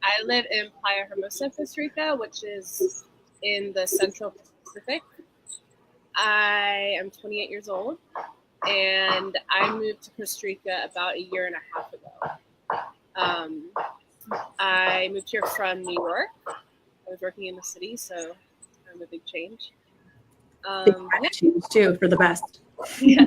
I live in Playa Hermosa, Costa Rica, which is in the Central Pacific. I am 28 years old, and I moved to Costa Rica about a year and a half ago. I moved here from New York. I was working in the city, so kind of a big change. Big change too, for the best. Yeah.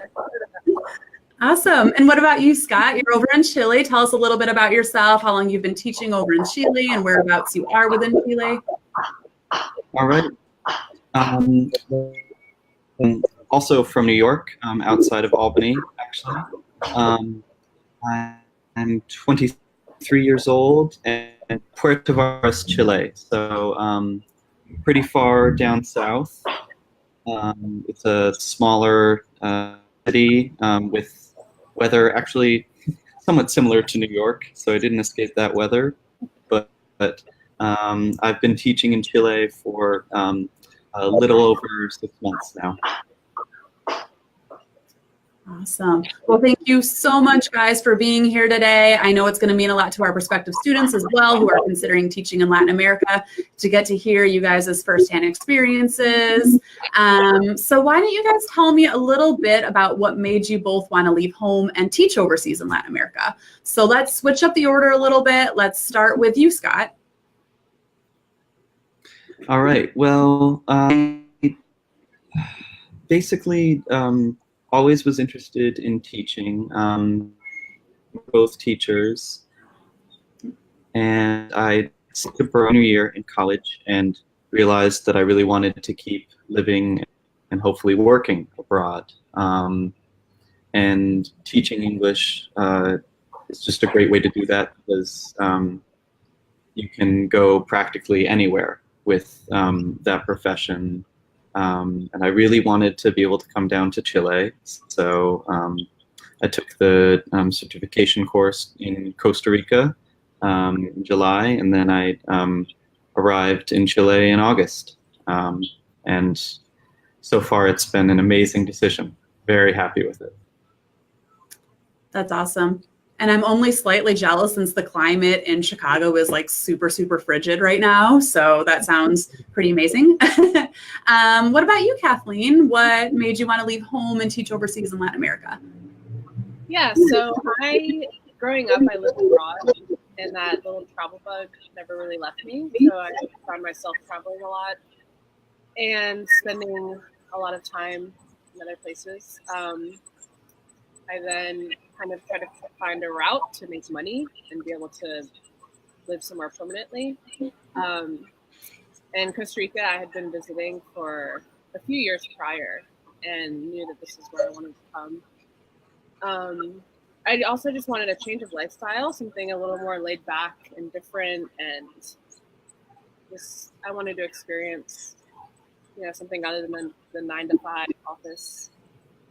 Awesome. And what about you, Scott? You're over in Chile. Tell us a little bit about yourself, how long you've been teaching over in Chile, and whereabouts you are within Chile. All right. Also from New York, outside of Albany, actually. I'm 23 years old and Puerto Varas, Chile. So pretty far down south. It's a smaller city with weather actually somewhat similar to New York, so I didn't escape that weather. But I've been teaching in Chile for a little over 6 months now. Awesome. Well, thank you so much, guys, for being here today. I know it's going to mean a lot to our prospective students as well who are considering teaching in Latin America to get to hear you guys' firsthand experiences. So why don't you guys tell me a little bit about what made you both want to leave home and teach overseas in Latin America? So let's switch up the order a little bit. Let's start with you, Scott. All right. Well, basically, always was interested in teaching, both teachers, and I took a new year in college and realized that I really wanted to keep living and hopefully working abroad. And teaching English is just a great way to do that because you can go practically anywhere with that profession. And I really wanted to be able to come down to Chile, so I took the certification course in Costa Rica in July, and then I arrived in Chile in August. And so far it's been an amazing decision. Very happy with it. That's awesome. And I'm only slightly jealous since the climate in Chicago is like super, super frigid right now. So that sounds pretty amazing. What about you, Kathleen? What made you want to leave home and teach overseas in Latin America? Yeah, so growing up, I lived abroad, and that little travel bug never really left me. So I found myself traveling a lot and spending a lot of time in other places. I then kind of try to find a route to make money and be able to live somewhere permanently. And Costa Rica, I had been visiting for a few years prior and knew that this is where I wanted to come. I also just wanted a change of lifestyle, something a little more laid back and different, and just I wanted to experience, something other than the 9-to-5 office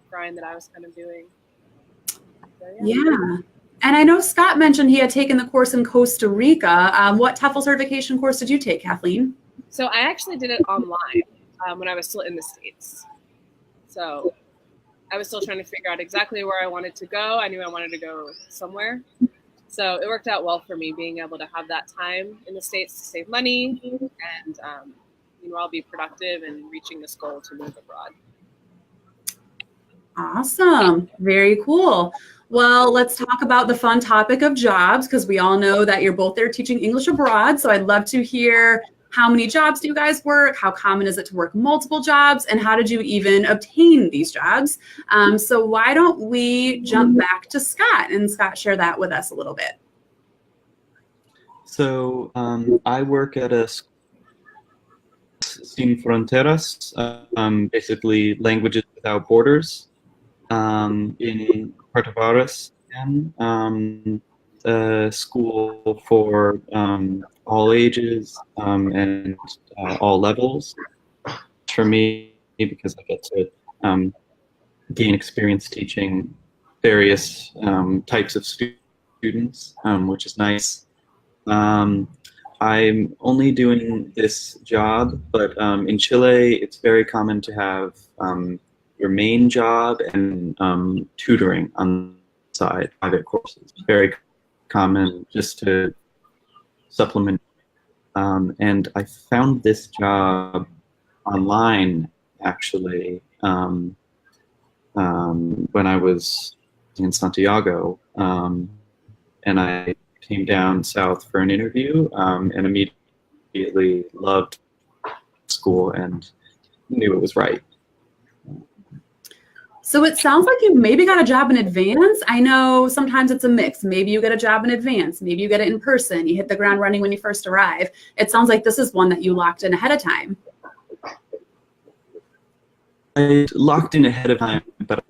grind that I was kind of doing. So, yeah. And I know Scott mentioned he had taken the course in Costa Rica. What TEFL certification course did you take, Kathleen? So I actually did it online when I was still in the States. So I was still trying to figure out exactly where I wanted to go. I knew I wanted to go somewhere. So it worked out well for me being able to have that time in the States to save money and I'll be productive and reaching this goal to move abroad. Awesome. Very cool. Well, let's talk about the fun topic of jobs, because we all know that you're both there teaching English abroad. So I'd love to hear, how many jobs do you guys work? How common is it to work multiple jobs? And how did you even obtain these jobs? So why don't we jump back to Scott, and Scott, share that with us a little bit. So I work at a Sin Fronteras, basically Languages Without Borders, in Puerto Varas, a school for all ages and all levels. For me, because I get to gain experience teaching various types of students, which is nice. I'm only doing this job, but in Chile, it's very common to have your main job and tutoring on the side, private courses. Very common just to supplement. And I found this job online, actually, when I was in Santiago. And I came down south for an interview, and immediately loved school and knew it was right. So it sounds like you maybe got a job in advance. I know sometimes it's a mix. Maybe you get a job in advance. Maybe you get it in person. You hit the ground running when you first arrive. It sounds like this is one that you locked in ahead of time. I locked in ahead of time, but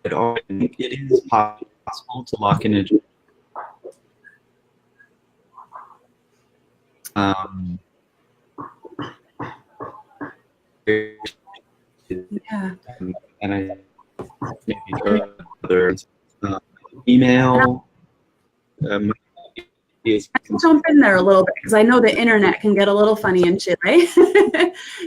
it is possible to lock in a job. Yeah. And I maybe others email is Jump in there a little bit because I know the internet can get a little funny in Chile.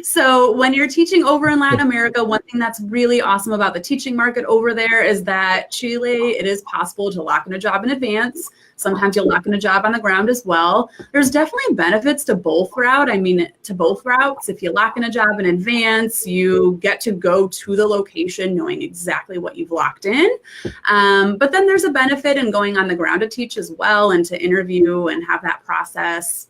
So when you're teaching over in Latin America, one thing that's really awesome about the teaching market over there is that Chile, it is possible to lock in a job in advance. Sometimes you'll lock in a job on the ground as well. There's definitely benefits to both routes. If you lock in a job in advance, you get to go to the location knowing exactly what you've locked in. But then there's a benefit in going on the ground to teach as well and to interview and have that process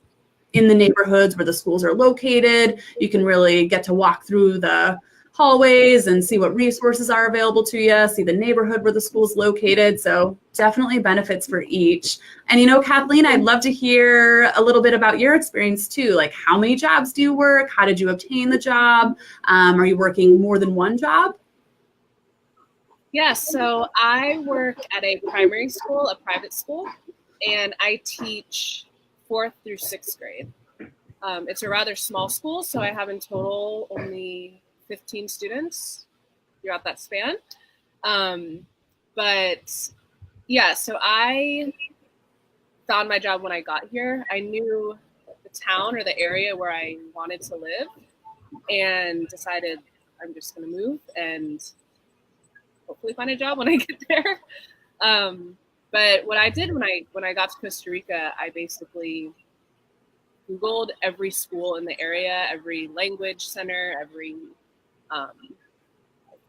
in the neighborhoods where the schools are located. You can really get to walk through the hallways and see what resources are available to you, see the neighborhood where the school's located. So definitely benefits for each. And you know, Kathleen, I'd love to hear a little bit about your experience too. Like, how many jobs do you work? How did you obtain the job? Are you working more than one job? Yeah, so I work at a primary school, a private school, and I teach 4th through 6th grade. It's a rather small school, so I have in total only 15 students throughout that span. But yeah, so I found my job when I got here. I knew the town or the area where I wanted to live and decided I'm just going to move and hopefully find a job when I get there. But what I did when I got to Costa Rica, I basically Googled every school in the area, every language center, every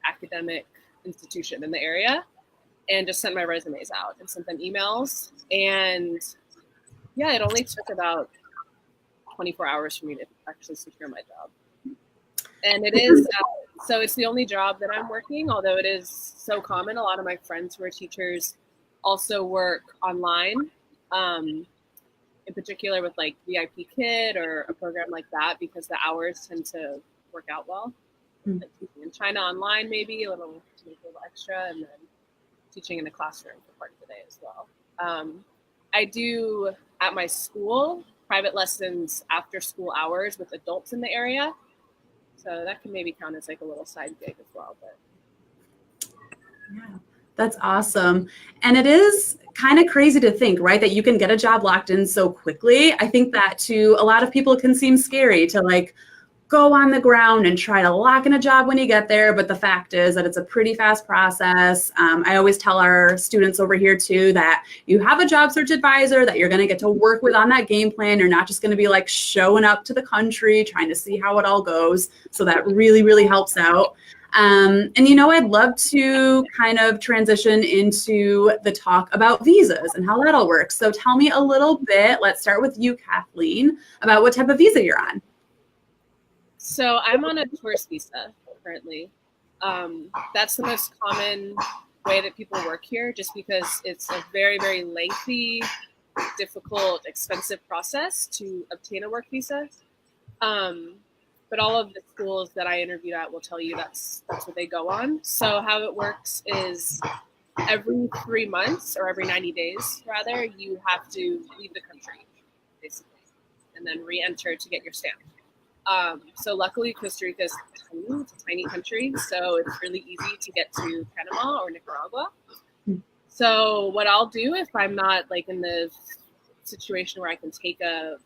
academic institution in the area, and just sent my resumes out and sent them emails. And yeah, it only took about 24 hours for me to actually secure my job. And it is, so it's the only job that I'm working, although it is so common. A lot of my friends who are teachers also work online, in particular with like VIP Kid or a program like that, because the hours tend to work out well. Like teaching in China online, maybe a little extra, and then teaching in a classroom for part of the day as well. I do at my school private lessons after school hours with adults in the area. So that can maybe count as like a little side gig as well. But yeah, that's awesome. And it is kind of crazy to think, right, that you can get a job locked in so quickly. I think that to a lot of people, it can seem scary to like go on the ground and try to lock in a job when you get there. But the fact is that it's a pretty fast process. I always tell our students over here too that you have a job search advisor that you're going to get to work with on that game plan. You're not just going to be like showing up to the country trying to see how it all goes. So that really, really helps out. And you know, I'd love to kind of transition into the talk about visas and how that all works. So tell me a little bit, let's start with you, Kathleen, about what type of visa you're on. So I'm on a tourist visa currently. That's the most common way that people work here, just because it's a very, very lengthy, difficult, expensive process to obtain a work visa. But all of the schools that I interviewed at will tell you that's what they go on. So how it works is every 3 months or every 90 days, rather, you have to leave the country, basically, and then re-enter to get your stamp. So luckily, Costa Rica is tiny. It's a tiny country, so it's really easy to get to Panama or Nicaragua. So what I'll do if I'm not like in the situation where I can take a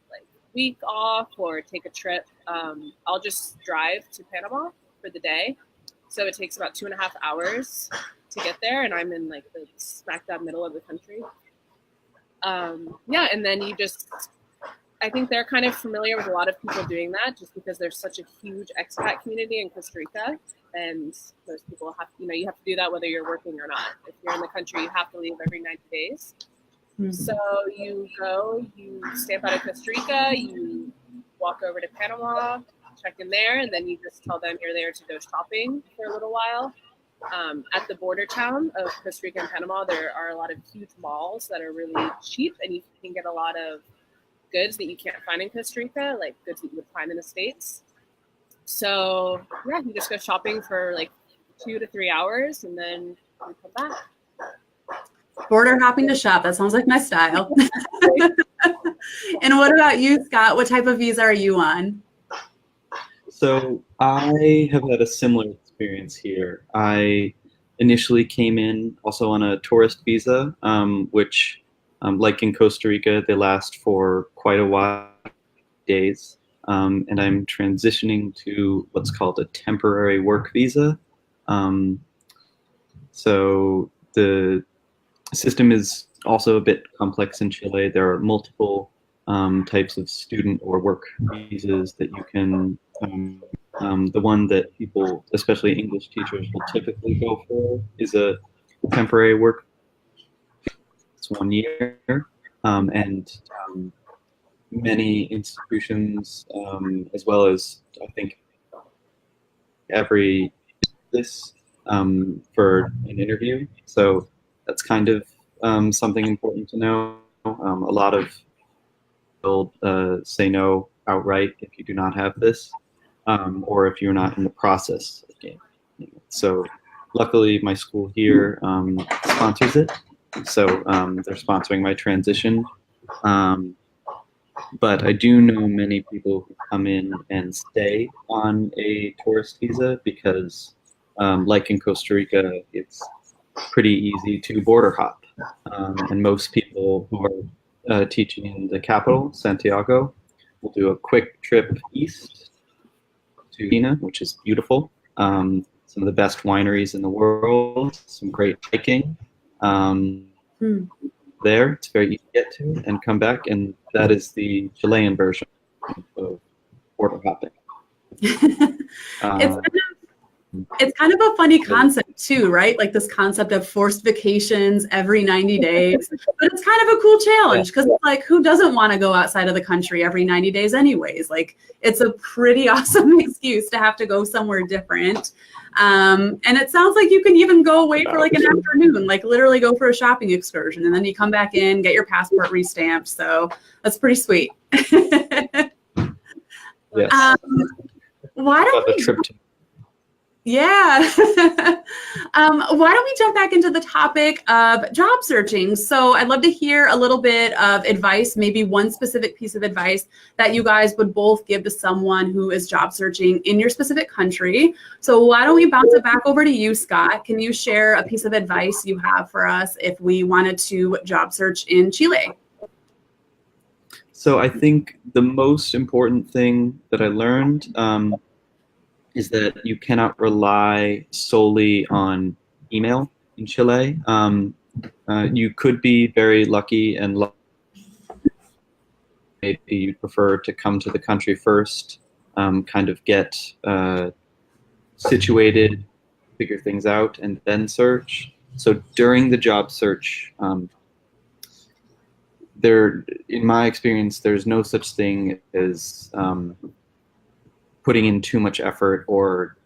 week off or take a trip, I'll just drive to Panama for the day. So it takes about 2.5 hours to get there, and I'm in like the smack dab middle of the country. Yeah, and then you just I think they're kind of familiar with a lot of people doing that just because there's such a huge expat community in Costa Rica. And those people have, you have to do that whether you're working or not. If you're in the country, you have to leave every 90 days. Mm-hmm. So you go, you stamp out of Costa Rica, you walk over to Panama, check in there, and then you just tell them you're there to go shopping for a little while. At the border town of Costa Rica and Panama, there are a lot of huge malls that are really cheap, and you can get a lot of goods that you can't find in Costa Rica, like goods that you would find in the States. So yeah, you just go shopping for like 2 to 3 hours, and then you come back. Border hopping to shop. That sounds like my style. And what about you, Scott? What type of visa are you on? So I have had a similar experience here. I initially came in also on a tourist visa, which, like in Costa Rica, they last for quite a while, days. And I'm transitioning to what's called a temporary work visa. So the system is also a bit complex in Chile. There are multiple types of student or work visas that you can, the one that people, especially English teachers, will typically go for is a temporary work. It's 1 year. And many institutions, as well as I think this for an interview. So that's kind of something important to know. A lot of people say no outright if you do not have this, or if you're not in the process of getting it. So luckily my school here sponsors it. So they're sponsoring my transition. But I do know many people who come in and stay on a tourist visa because, like in Costa Rica, it's pretty easy to border hop. And most people who are teaching in the capital, Santiago, will do a quick trip east to Argentina, which is beautiful. Some of the best wineries in the world, some great hiking. There, it's very easy to get to, and come back, and that is the Chilean version of border hopping. It's kind of a funny concept too, right? Like this concept of forced vacations every 90 days, but it's kind of a cool challenge because it's like, who doesn't want to go outside of the country every 90 days anyways? Like it's a pretty awesome excuse to have to go somewhere different. And it sounds like you can even go away for like an afternoon, like literally go for a shopping excursion, and then you come back in, get your passport restamped. So that's pretty sweet. Yes. Why don't we? Yeah. Why don't we jump back into the topic of job searching? So I'd love to hear a little bit of advice, maybe one specific piece of advice that you guys would both give to someone who is job searching in your specific country. So why don't we bounce it back over to you, Scott? Can you share a piece of advice you have for us if we wanted to job search in Chile? So I think the most important thing that I learned is that you cannot rely solely on email in Chile. You could be very lucky and maybe you'd prefer to come to the country first, kind of get situated, figure things out, and then search. So during the job search, in my experience, there's no such thing as putting in too much effort or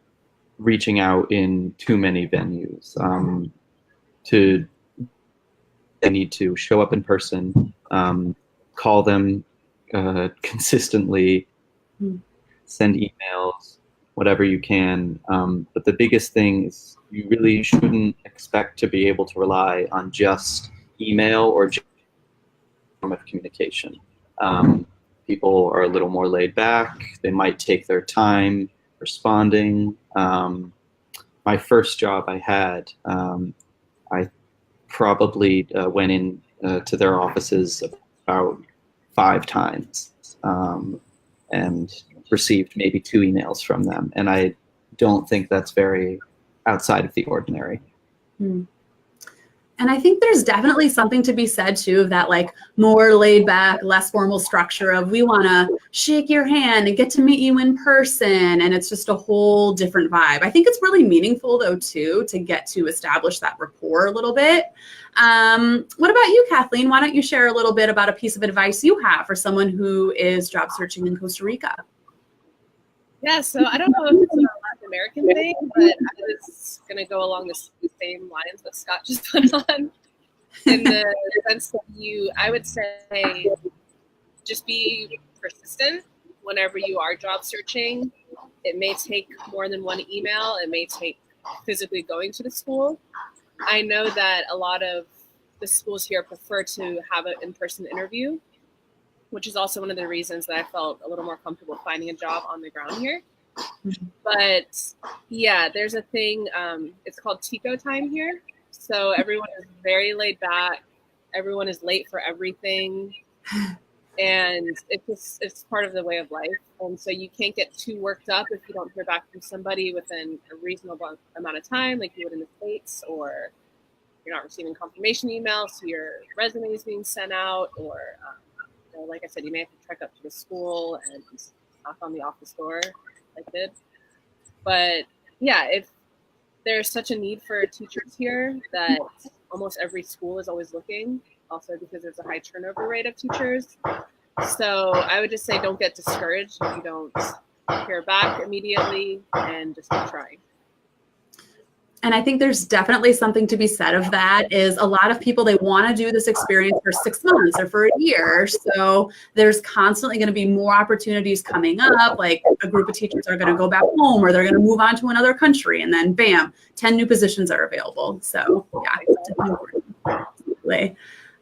reaching out in too many venues. They need to show up in person, call them consistently, send emails, whatever you can. But the biggest thing is you really shouldn't expect to be able to rely on just email or just form of communication. People are a little more laid back. They might take their time responding. My first job I had, I probably went in to their offices about 5 times and received maybe 2 emails from them. And I don't think that's very outside of the ordinary. And I think there's definitely something to be said too of that like more laid back, less formal structure of we want to shake your hand and get to meet you in person. And it's just a whole different vibe. I think it's really meaningful though too to get to establish that rapport a little bit. What about you, Kathleen? Why don't you share a little bit about a piece of advice you have for someone who is job searching in Costa Rica? Yeah, so I don't know if it's a Latin American thing, but I was going to go along the same lines that Scott just put on, in the sense that I would say, just be persistent whenever you are job searching. It may take more than one email. It may take physically going to the school. I know that a lot of the schools here prefer to have an in-person interview, which is also one of the reasons that I felt a little more comfortable finding a job on the ground here. But yeah, there's a thing, it's called Tico time here. So everyone is very laid back. Everyone is late for everything. And it's part of the way of life. And so you can't get too worked up if you don't hear back from somebody within a reasonable amount of time, like you would in the States, or you're not receiving confirmation emails, so your resume is being sent out, or like I said, you may have to trek up to the school and knock on the office door, like I did. But yeah, if there's such a need for teachers here that almost every school is always looking, also because there's a high turnover rate of teachers. So I would just say don't get discouraged if you don't hear back immediately, and just keep trying. And I think there's definitely something to be said of that. Is a lot of people, they want to do this experience for 6 months or for a year. So there's constantly going to be more opportunities coming up. Like a group of teachers are going to go back home, or they're going to move on to another country, and then bam, 10 new positions are available. So yeah, it's important. Absolutely.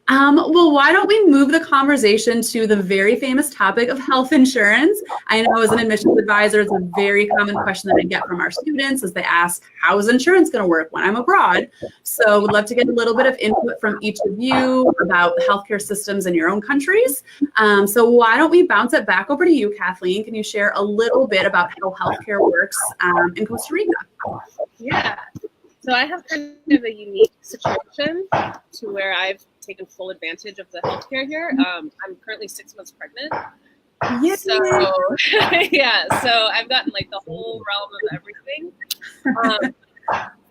Well, why don't we move the conversation to the very famous topic of health insurance? I know as an admissions advisor, it's a very common question that I get from our students as they ask, how is insurance going to work when I'm abroad? So we'd love to get a little bit of input from each of you about the healthcare systems in your own countries. So why don't we bounce it back over to you, Kathleen? Can you share a little bit about how healthcare works in Costa Rica? Yeah. So I have kind of a unique situation to where I've taken full advantage of the healthcare here. I'm currently 6 months pregnant. Yes. So yeah, so I've gotten like the whole realm of everything.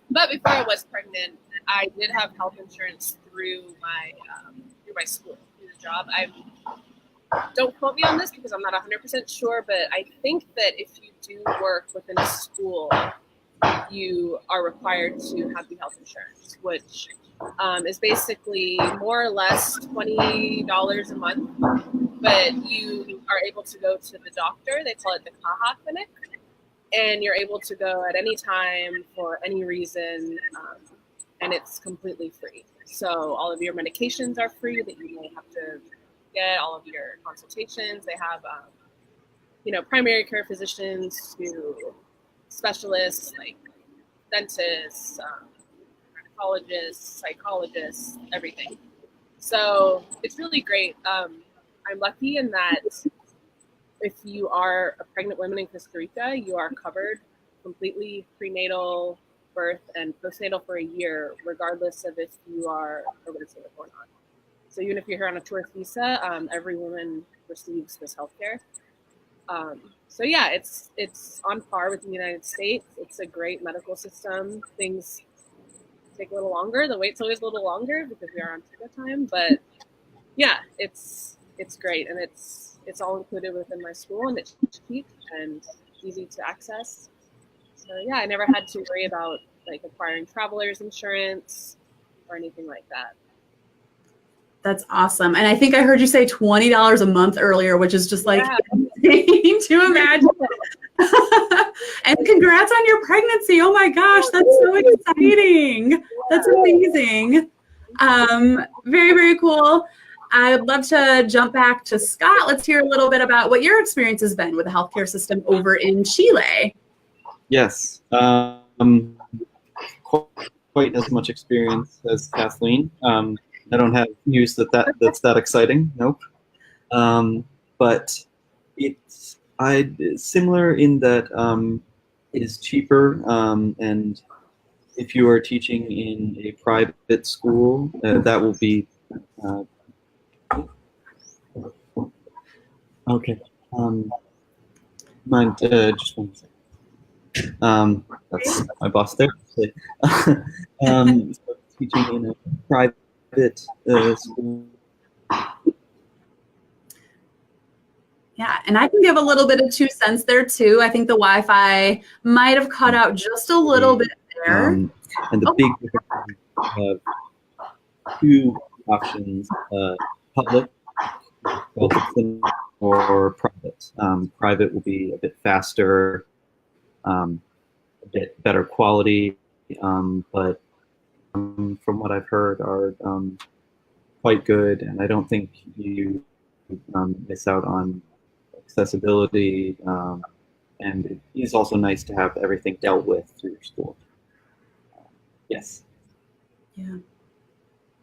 But before I was pregnant, I did have health insurance through my school, through the job. Don't quote me on this because I'm not 100% sure, but I think that if you do work within a school, you are required to have the health insurance, which is basically more or less $20 a month, but you are able to go to the doctor. They call it the Caja clinic, and you're able to go at any time for any reason, and it's completely free. So all of your medications are free that you may have to get, all of your consultations. They have, primary care physicians to specialists like dentists, gynecologists, psychologists, everything. So it's really great. I'm lucky in that if you are a pregnant woman in Costa Rica, you are covered completely prenatal, birth, and postnatal for a year, regardless of if you are a resident or not. So even if you're here on a tourist visa, every woman receives this healthcare. So yeah, it's on par with the United States. It's a great medical system. Things take a little longer. The wait's always a little longer because we are on ticket time. But yeah, it's great, and it's all included within my school, and it's cheap and easy to access. So yeah, I never had to worry about like acquiring traveler's insurance or anything like that. That's awesome. And I think I heard you say $20 a month earlier, which is just like insane to imagine. And congrats on your pregnancy. Oh my gosh, that's so exciting. That's amazing. Very, very cool. I'd love to jump back to Scott. Let's hear a little bit about what your experience has been with the healthcare system over in Chile. Yes. Quite as much experience as Kathleen. I don't have news that's that exciting. Nope. But it's similar in that it is cheaper, and if you are teaching in a private school, that will be okay. Mind just one second. That's my boss there. So teaching in a private school. Yeah, and I can give a little bit of 2 cents there too. I think the Wi-Fi might have cut out just a little bit there. And the big difference is have 2 options: public or private. Private will be a bit faster, a bit better quality, but from what I've heard are quite good, and I don't think you miss out on accessibility, and it is also nice to have everything dealt with through your school. Yes. Yeah,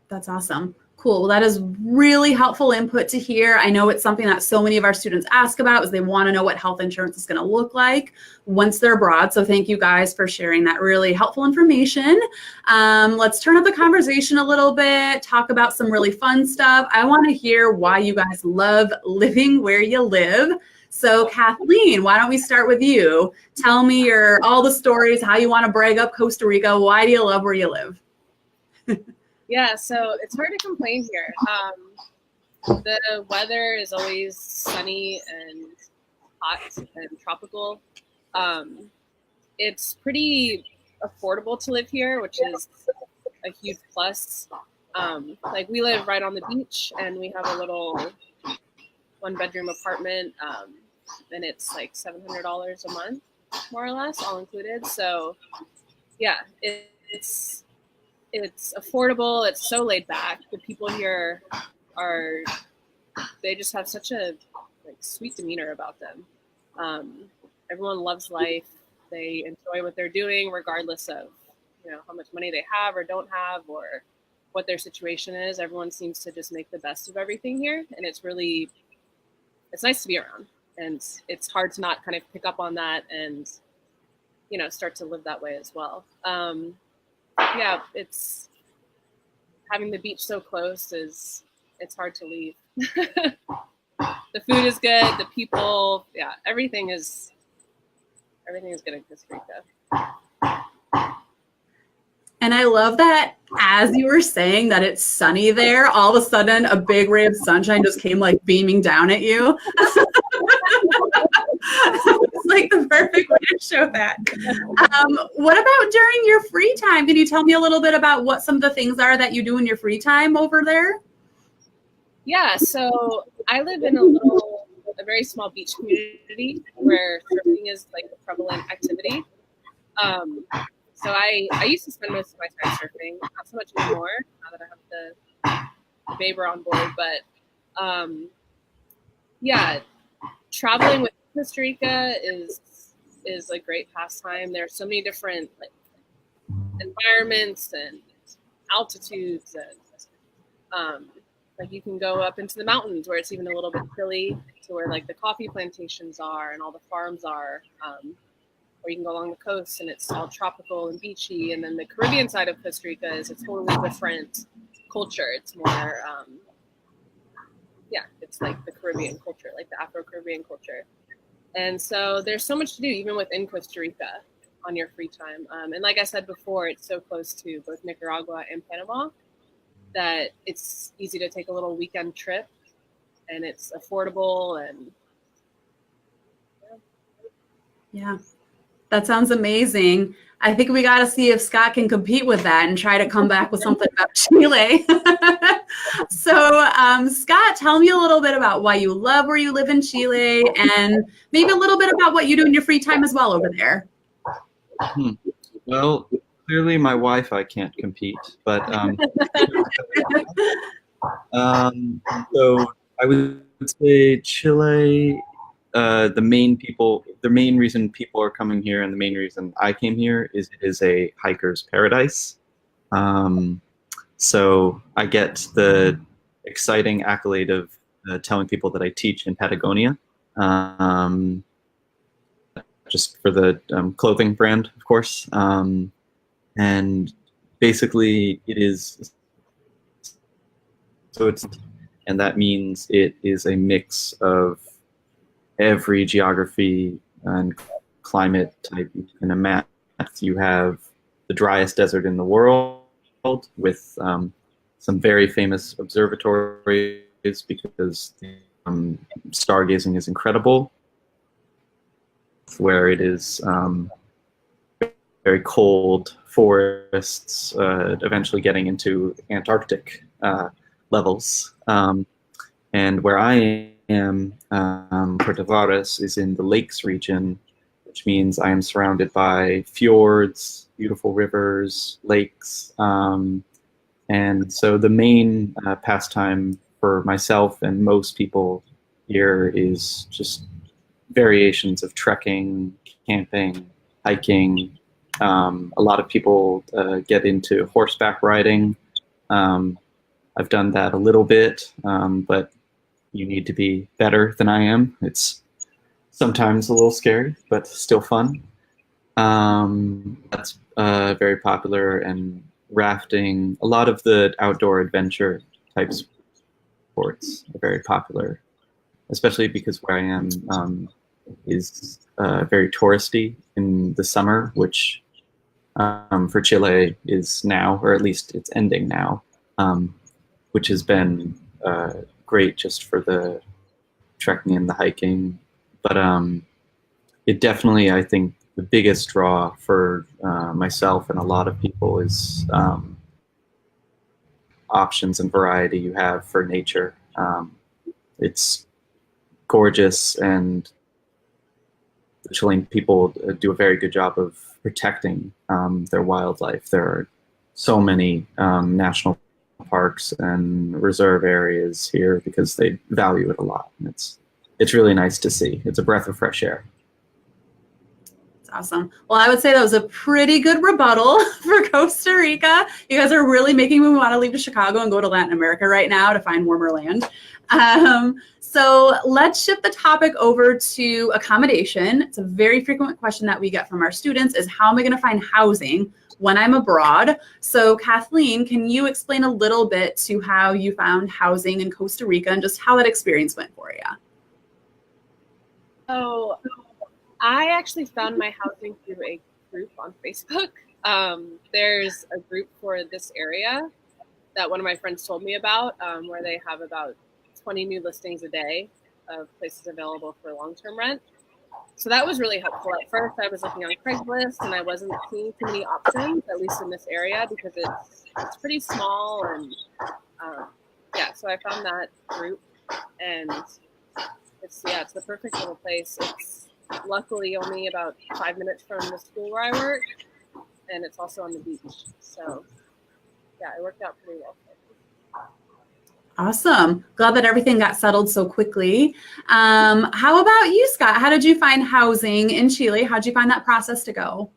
that's awesome. Cool. Well, that is really helpful input to hear. I know it's something that so many of our students ask about is they want to know what health insurance is going to look like once they're abroad. So thank you guys for sharing that really helpful information. Let's turn up the conversation a little bit, talk about some really fun stuff. I want to hear why you guys love living where you live. So Kathleen, why don't we start with you? Tell me all the stories, how you want to brag up Costa Rica. Why do you love where you live? Yeah, so it's hard to complain here. The weather is always sunny and hot and tropical. It's pretty affordable to live here, which is a huge plus. Like we live right on the beach, and we have a little 1-bedroom apartment, and it's like $700 a month, more or less, all included. So yeah, it's affordable. It's so laid back. The people here they just have such a sweet demeanor about them. Everyone loves life. They enjoy what they're doing, regardless of how much money they have or don't have, or what their situation is. Everyone seems to just make the best of everything here, and it's nice to be around. And it's hard to not kind of pick up on that and start to live that way as well. Yeah, it's having the beach so close it's hard to leave. The food is good, the people, yeah, everything is good in Costa Rica. And I love that as you were saying that it's sunny there, all of a sudden a big ray of sunshine just came beaming down at you. It's like the perfect way to show that. What about during your free time? Can you tell me a little bit about what some of the things are that you do in your free time over there? Yeah, so I live in a very small beach community where surfing is a prevalent activity. So I used to spend most of my time surfing, not so much anymore now that I have the Baber on board. But yeah, traveling with Costa Rica is a great pastime. There are so many different environments and altitudes, and you can go up into the mountains where it's even a little bit chilly, to where the coffee plantations are and all the farms are. Or you can go along the coast and it's all tropical and beachy. And then the Caribbean side of Costa Rica is a totally different culture. It's more, it's like the Caribbean culture, like the Afro-Caribbean culture. And so there's so much to do, even within Costa Rica, on your free time. And like I said before, it's so close to both Nicaragua and Panama that it's easy to take a little weekend trip, and it's affordable. And yeah. That sounds amazing. I think we got to see if Scott can compete with that and try to come back with something about Chile. So, Scott, tell me a little bit about why you love where you live in Chile, and maybe a little bit about what you do in your free time as well over there. Well, clearly my Wi-Fi can't compete, but so I would say Chile. The main reason people are coming here, and the main reason I came here, is it is a hiker's paradise. So I get the exciting accolade of telling people that I teach in Patagonia, just for the clothing brand, of course. And basically it is, and that means it is a mix of every geography and climate type you can imagine. You have the driest desert in the world with some very famous observatories because stargazing is incredible, where it is very cold forests, eventually getting into Antarctic levels. And where I am, Puerto Varas, is in the lakes region, which means I am surrounded by fjords, beautiful rivers, lakes. And so the main pastime for myself and most people here is just variations of trekking, camping, hiking. A lot of people get into horseback riding. I've done that a little bit, but you need to be better than I am. It's sometimes a little scary, but still fun. That's very popular, and rafting, a lot of the outdoor adventure type sports are very popular, especially because where I am is very touristy in the summer, which for Chile is now, or at least it's ending now, which has been great just for the trekking and the hiking. But it definitely, I think, the biggest draw for myself and a lot of people is options and variety you have for nature. It's gorgeous, and the Chilean people do a very good job of protecting their wildlife. There are so many national parks and reserve areas here because they value it a lot. And it's really nice to see. It's a breath of fresh air. Awesome. Well, I would say that was a pretty good rebuttal for Costa Rica. You guys are really making me want to leave to Chicago and go to Latin America right now to find warmer land. So let's shift the topic over to accommodation. It's a very frequent question that we get from our students is, how am I going to find housing when I'm abroad? So Kathleen, can you explain a little bit to how you found housing in Costa Rica and just how that experience went for you? So I actually found my housing through a group on Facebook. There's a group for this area that one of my friends told me about, where they have about 20 new listings a day of places available for long-term rent. So that was really helpful. At first, I was looking on Craigslist, and I wasn't seeing too many options, at least in this area, because it's pretty small. And yeah, so I found that group, and it's the perfect little place. It's luckily only about 5 minutes from the school where I work, and it's also on the beach. So yeah, it worked out pretty well. Awesome. Glad that everything got settled so quickly. How about you, Scott? How did you find housing in Chile? How did you find that process to go?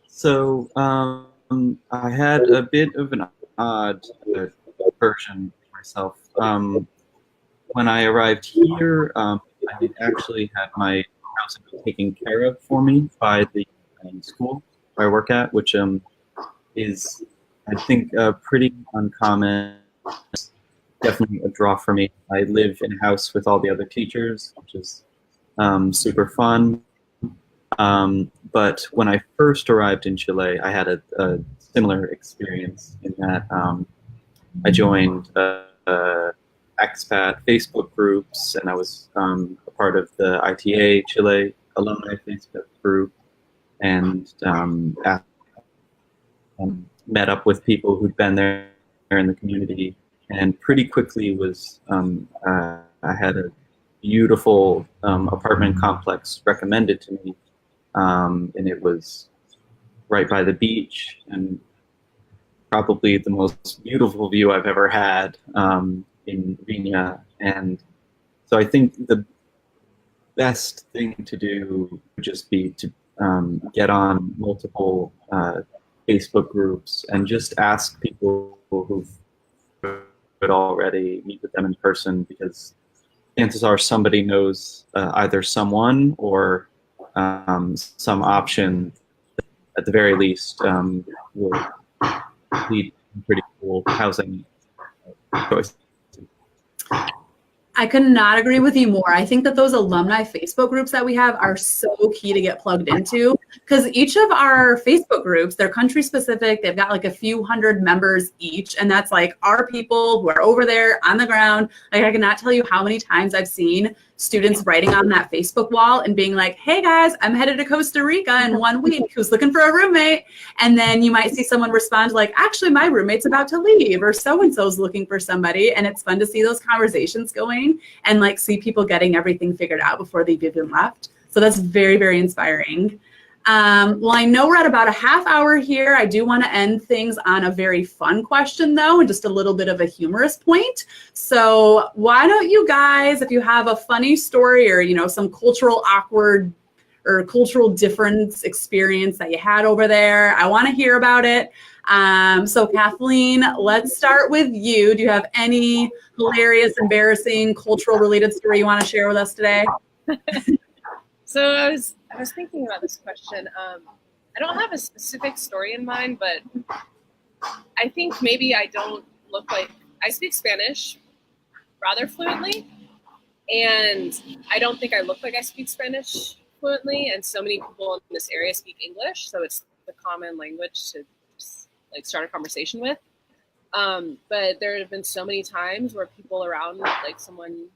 So I had a bit of an odd version myself. When I arrived here, I actually had my housing taken care of for me by the school I work at, which is, I think, pretty uncommon. Definitely a draw for me. I live in a house with all the other teachers, which is super fun. But when I first arrived in Chile, I had a similar experience in that I joined expat Facebook groups, and I was a part of the ITA Chile alumni Facebook group, and met up with people who'd been there in the community. And pretty quickly was I had a beautiful apartment complex recommended to me, and it was right by the beach and probably the most beautiful view I've ever had in Viña. And so I think the best thing to do would just be to get on multiple Facebook groups and just ask people who've already, meet with them in person, because chances are somebody knows either someone or some option at the very least, will lead to pretty cool housing choices. I could not agree with you more. I think that those alumni Facebook groups that we have are so key to get plugged into, because each of our Facebook groups, they're country specific. They've got like a few hundred members each. And that's like our people who are over there on the ground. Like I cannot tell you how many times I've seen students writing on that Facebook wall and being like, hey guys, I'm headed to Costa Rica in 1 week. Who's looking for a roommate? And then you might see someone respond like, actually, my roommate's about to leave, or so-and-so's looking for somebody. And it's fun to see those conversations going and like see people getting everything figured out before they've even left. So that's very, very inspiring. Well, I know we're at about a half hour here. I do want to end things on a very fun question, though, and just a little bit of a humorous point. So why don't you guys, if you have a funny story or, you know, some cultural awkward or cultural difference experience that you had over there, I want to hear about it. So Kathleen, let's start with you. Do you have any hilarious, embarrassing, cultural related story you want to share with us today? So I was thinking about this question. I don't have a specific story in mind, but I think maybe I don't look like I speak Spanish rather fluently, and I don't think I look like I speak Spanish fluently. And so many people in this area speak English, so it's the common language to just, like start a conversation with. But there have been so many times where people around, like someone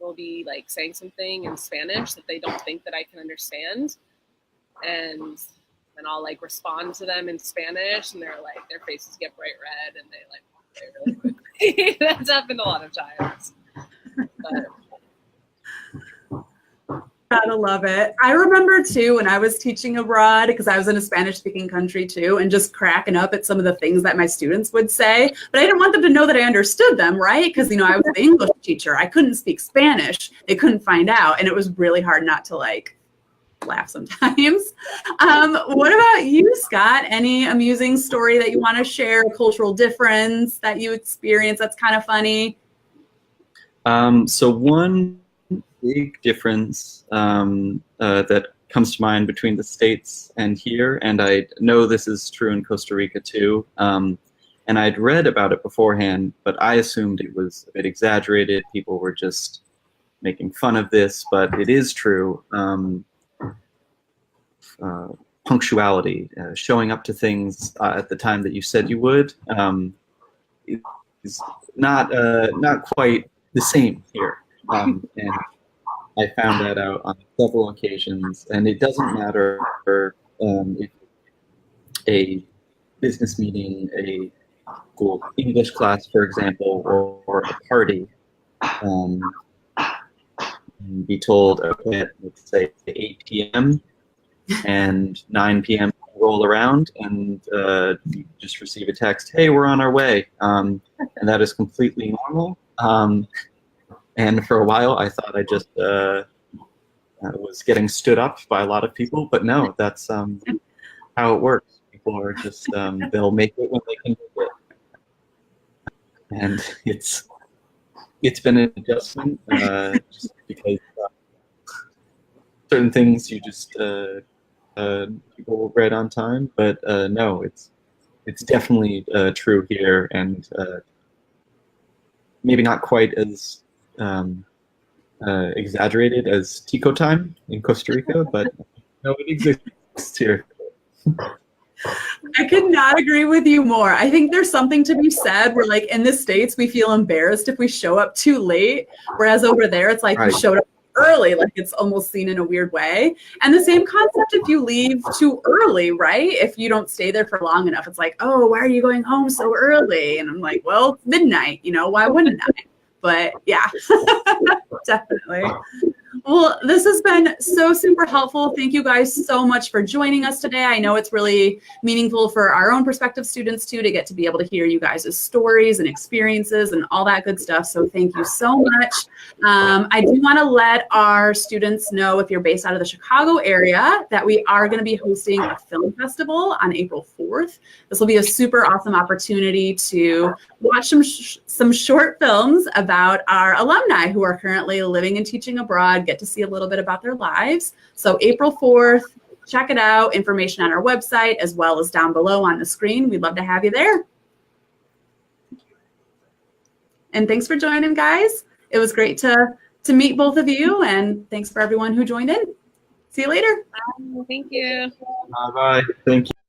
will be like saying something in Spanish that they don't think that I can understand, and then I'll like respond to them in Spanish, and they're like, their faces get bright red and they like walk away really quickly. That's happened a lot of times. But Gotta love it. I remember too when I was teaching abroad, because I was in a Spanish speaking country too, and just cracking up at some of the things that my students would say. But I didn't want them to know that I understood them, right? Because, you know, I was the English teacher. I couldn't speak Spanish. They couldn't find out. And it was really hard not to like laugh sometimes. What about you, Scott? Any amusing story that you want to share, a cultural difference that you experience that's kind of funny? So one big difference that comes to mind between the States and here, and I know this is true in Costa Rica too, and I'd read about it beforehand, but I assumed it was a bit exaggerated. People were just making fun of this, but it is true. Punctuality, showing up to things at the time that you said you would, is not quite the same here. And I found that out on several occasions, and it doesn't matter if a business meeting, a school English class, for example, or a party. Be told, okay, at, let's say 8 p.m. and 9 p.m. roll around, and you just receive a text, hey, we're on our way. And that is completely normal. And for a while, I thought I just was getting stood up by a lot of people, but no, that's how it works. People are just, they'll make it when they can make it. And it's been an adjustment, just because certain things you just, people read on time, but no, it's definitely true here, and maybe not quite as exaggerated as Tico time in Costa Rica, but no, it exists here. I could not agree with you more. I think there's something to be said where, like, in the States, we feel embarrassed if we show up too late, whereas over there, it's like Right. you showed up early, like it's almost seen in a weird way. And the same concept if you leave too early, right? If you don't stay there for long enough, it's like, oh, why are you going home so early? And I'm like, well, it's midnight, you know, why wouldn't I? But yeah, definitely. Well, this has been so super helpful. Thank you guys so much for joining us today. I know it's really meaningful for our own prospective students too, to get to be able to hear you guys' stories and experiences and all that good stuff. So thank you so much. I do want to let our students know, if you're based out of the Chicago area, that we are going to be hosting a film festival on April 4th. This will be a super awesome opportunity to watch some short films about our alumni who are currently living and teaching abroad, get to see a little bit about their lives. So April 4th, check it out. Information on our website as well as down below on the screen. We'd love to have you there. And thanks for joining, guys. It was great to meet both of you, and thanks for everyone who joined in. See you later. Thank you. Bye. Thank you.